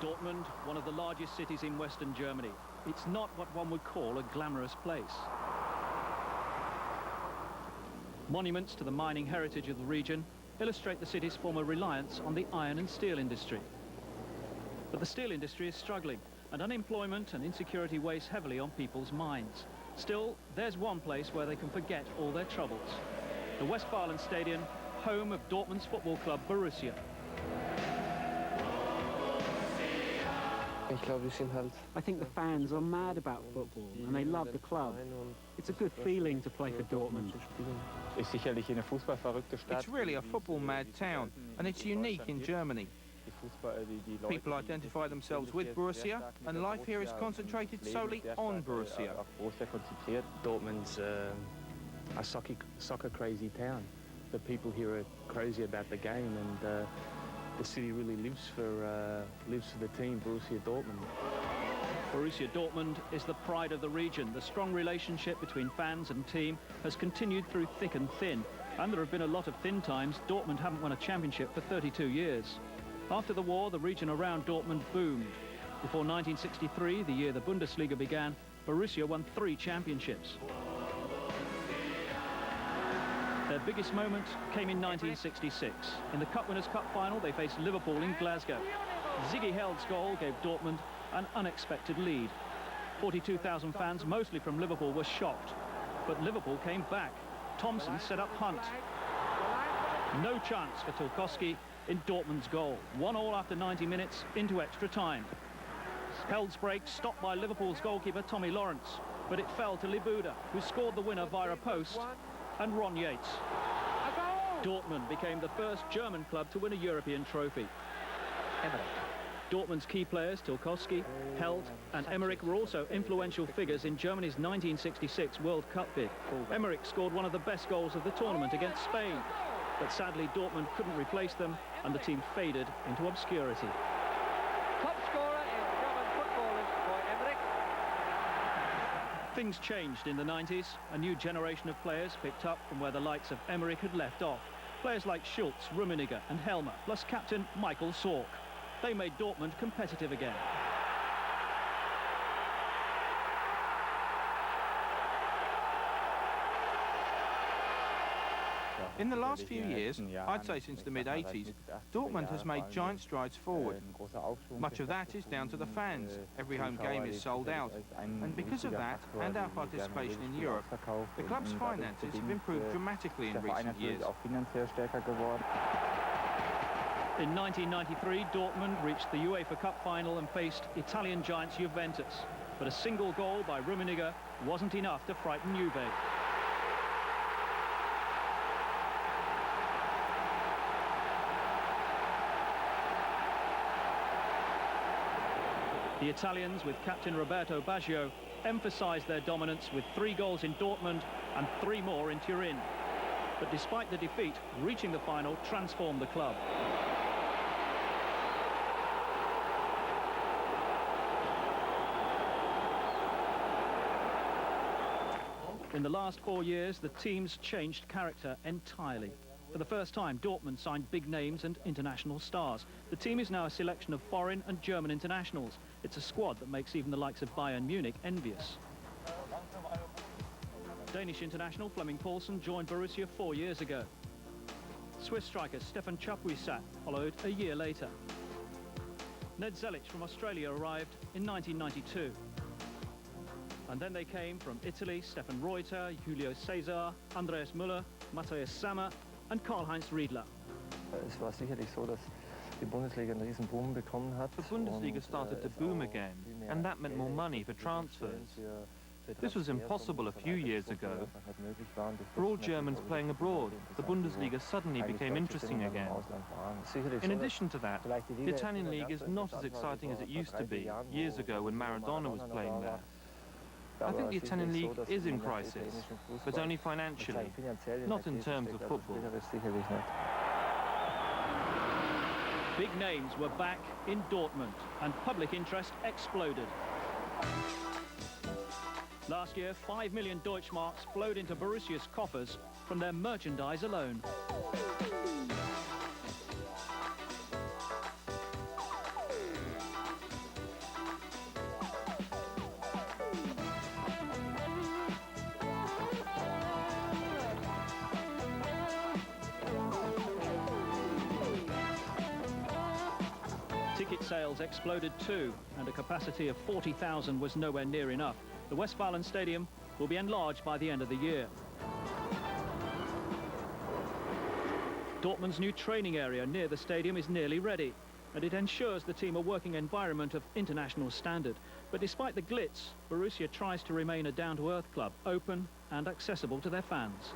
Dortmund, one of the largest cities in Western Germany. It's not what one would call a glamorous place. Monuments to the mining heritage of the region illustrate the city's former reliance on the iron and steel industry. But the steel industry is struggling, and unemployment and insecurity weighs heavily on people's minds. Still, there's one place where they can forget all their troubles. The Westfalen Stadion, home of Dortmund's football club Borussia. I think the fans are mad about football and they love the club. It's a good feeling to play for Dortmund. It's really a football-mad town, and it's unique in Germany. People identify themselves with Borussia, and life here is concentrated solely on Borussia. Dortmund's a soccer-crazy town. The people here are crazy about the game, and the city really lives for the team, Borussia Dortmund. Borussia Dortmund is the pride of the region. The strong relationship between fans and team has continued through thick and thin. And there have been a lot of thin times. Dortmund haven't won a championship for 32 years. After the war, the region around Dortmund boomed. Before 1963, the year the Bundesliga began, Borussia won 3 championships. Their biggest moment came in 1966. In the Cup Winners' Cup final, they faced Liverpool in Glasgow. Ziggy Held's goal gave Dortmund an unexpected lead. 42,000 fans, mostly from Liverpool, were shocked. But Liverpool came back. Thompson set up Hunt. No chance for Tulkowski in Dortmund's goal. 1-1 after 90 minutes into extra time. Held's break stopped by Liverpool's goalkeeper Tommy Lawrence, but it fell to Libuda, who scored the winner via a post, and Ron Yates. Dortmund became the first German club to win a European trophy. Dortmund's key players, Tulkowski, Held and Emmerich, were also influential figures in Germany's 1966 World Cup bid. Emmerich scored one of the best goals of the tournament against Spain. But sadly, Dortmund couldn't replace them, and the team faded into obscurity. Top scorer in German football is Roy Emmerich. Things changed in the 90s. A new generation of players picked up from where the likes of Emmerich had left off. Players like Schultz, Rummenigge and Helmer, plus captain Michael Sorg. They made Dortmund competitive again. In the last few years, I'd say since the mid-80s, Dortmund has made giant strides forward. Much of that is down to the fans. Every home game is sold out. And because of that, and our participation in Europe, the club's finances have improved dramatically in recent years. In 1993, Dortmund reached the UEFA Cup final and faced Italian giants Juventus. But a single goal by Rummenigge wasn't enough to frighten Juve. The Italians, with captain Roberto Baggio, emphasised their dominance with 3 goals in Dortmund and 3 more in Turin. But despite the defeat, reaching the final transformed the club. In the last 4 years, the team's changed character entirely. For the first time, Dortmund signed big names and international stars. The team is now a selection of foreign and German internationals. It's a squad that makes even the likes of Bayern Munich envious. Danish international Flemming Poulsen joined Borussia 4 years ago. Swiss striker Stefan Chapuisat followed a year later. Ned Zelic from Australia arrived in 1992. And then they came from Italy, Stefan Reuter, Julio Cesar, Andreas Müller, Matthias Sammer and Karl-Heinz Riedler. The Bundesliga started to boom again, and that meant more money for transfers. This was impossible a few years ago. For all Germans playing abroad, the Bundesliga suddenly became interesting again. In addition to that, the Italian league is not as exciting as it used to be years ago when Maradona was playing there. I think the Italian league is in crisis, but only financially, not in terms of football. Big names were back in Dortmund, and public interest exploded. Last year, 5 million Deutschmarks flowed into Borussia's coffers from their merchandise alone. Ticket sales exploded too, and a capacity of 40,000 was nowhere near enough. The Westfalen Stadium will be enlarged by the end of the year. Dortmund's new training area near the stadium is nearly ready, and it ensures the team a working environment of international standard. But despite the glitz, Borussia tries to remain a down-to-earth club, open and accessible to their fans.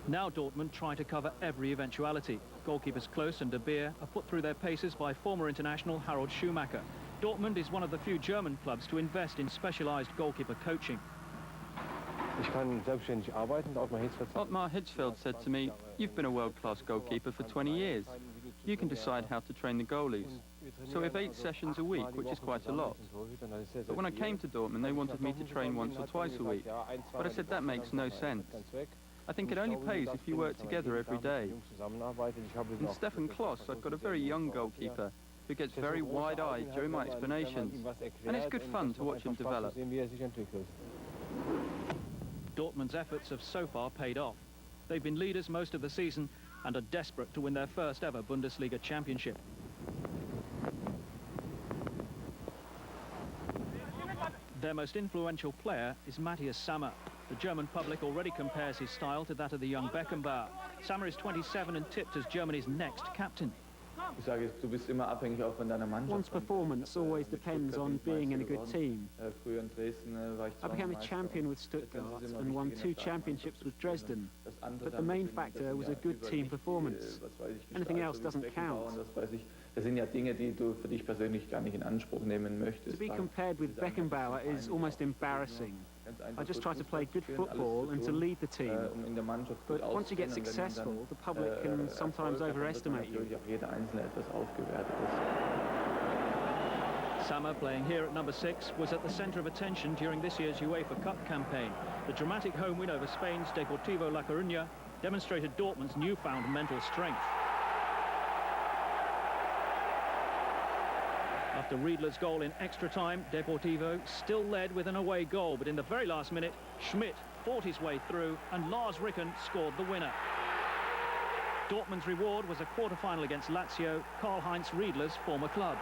Now Dortmund try to cover every eventuality. Goalkeepers Klose and De Beer are put through their paces by former international Harald Schumacher. Dortmund is one of the few German clubs to invest in specialised goalkeeper coaching. Ottmar Hitzfeld said to me, "You've been a world-class goalkeeper for 20 years. You can decide how to train the goalies." So we have 8 sessions a week, which is quite a lot. But when I came to Dortmund, they wanted me to train once or twice a week. But I said that makes no sense. I think it only pays if you work together every day. In Stefan Klose, I've got a very young goalkeeper who gets very wide-eyed during my explanations. And it's good fun to watch him develop. Dortmund's efforts have so far paid off. They've been leaders most of the season and are desperate to win their first ever Bundesliga championship. Their most influential player is Matthias Sammer. The German public already compares his style to that of the young Beckenbauer. Sammer is 27 and tipped as Germany's next captain. One's performance always depends on being in a good team. I became a champion with Stuttgart and won 2 championships with Dresden. But the main factor was a good team performance. Anything else doesn't count. Das sind ja Dinge, die du für dich persönlich gar nicht in Anspruch nehmen möchtest. To be compared with Beckenbauer is almost embarrassing. I just try to play good football and to lead the team. But once you get successful, the public can sometimes overestimate you. Sammer, playing here at number 6, was at the centre of attention during this year's UEFA Cup campaign. The dramatic home win over Spain's Deportivo La Coruña demonstrated Dortmund's newfound mental strength. After Riedler's goal in extra time, Deportivo still led with an away goal, but in the very last minute, Schmidt fought his way through and Lars Ricken scored the winner. Dortmund's reward was a quarter-final against Lazio, Karl-Heinz Riedler's former club.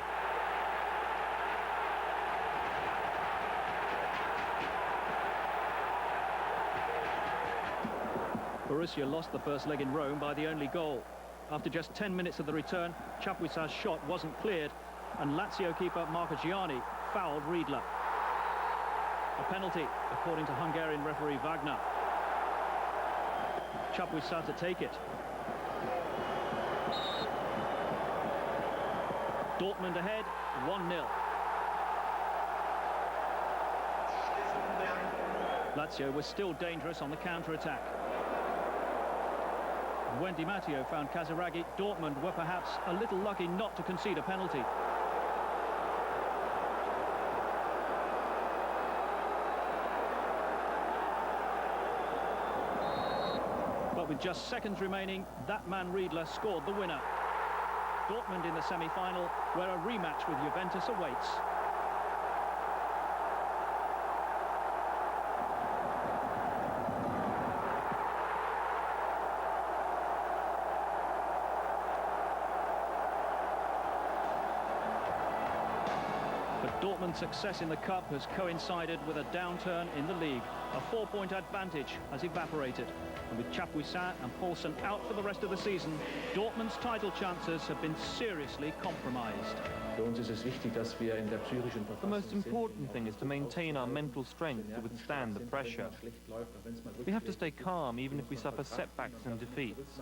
Borussia lost the first leg in Rome by the only goal. After just 10 minutes of the return, Chapuisat's shot wasn't cleared, and Lazio keeper Marcogiani fouled Riedler. A penalty, according to Hungarian referee Wagner. Chapuisat to take it. Dortmund ahead, 1-0. Lazio was still dangerous on the counter-attack. When Di Matteo found Casiraghi, Dortmund were perhaps a little lucky not to concede a penalty. But with just seconds remaining, that man Riedler scored the winner. Dortmund in the semi-final, where a rematch with Juventus awaits. Dortmund's success in the Cup has coincided with a downturn in the league. A 4-point advantage has evaporated. And with Chapuisat and Poulsen out for the rest of the season, Dortmund's title chances have been seriously compromised. The most important thing is to maintain our mental strength to withstand the pressure. We have to stay calm even if we suffer setbacks and defeats.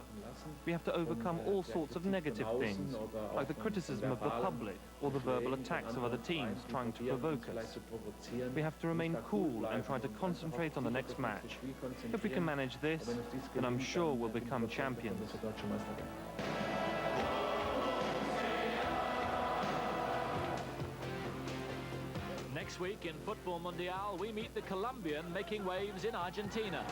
We have to overcome all sorts of negative things, like the criticism of the public or the verbal attacks of other teams trying to provoke us. We have to remain cool and try to concentrate on the next match. If we can manage this, then I'm sure we'll become champions. Next week in Futbol Mundial, we meet the Colombian making waves in Argentina.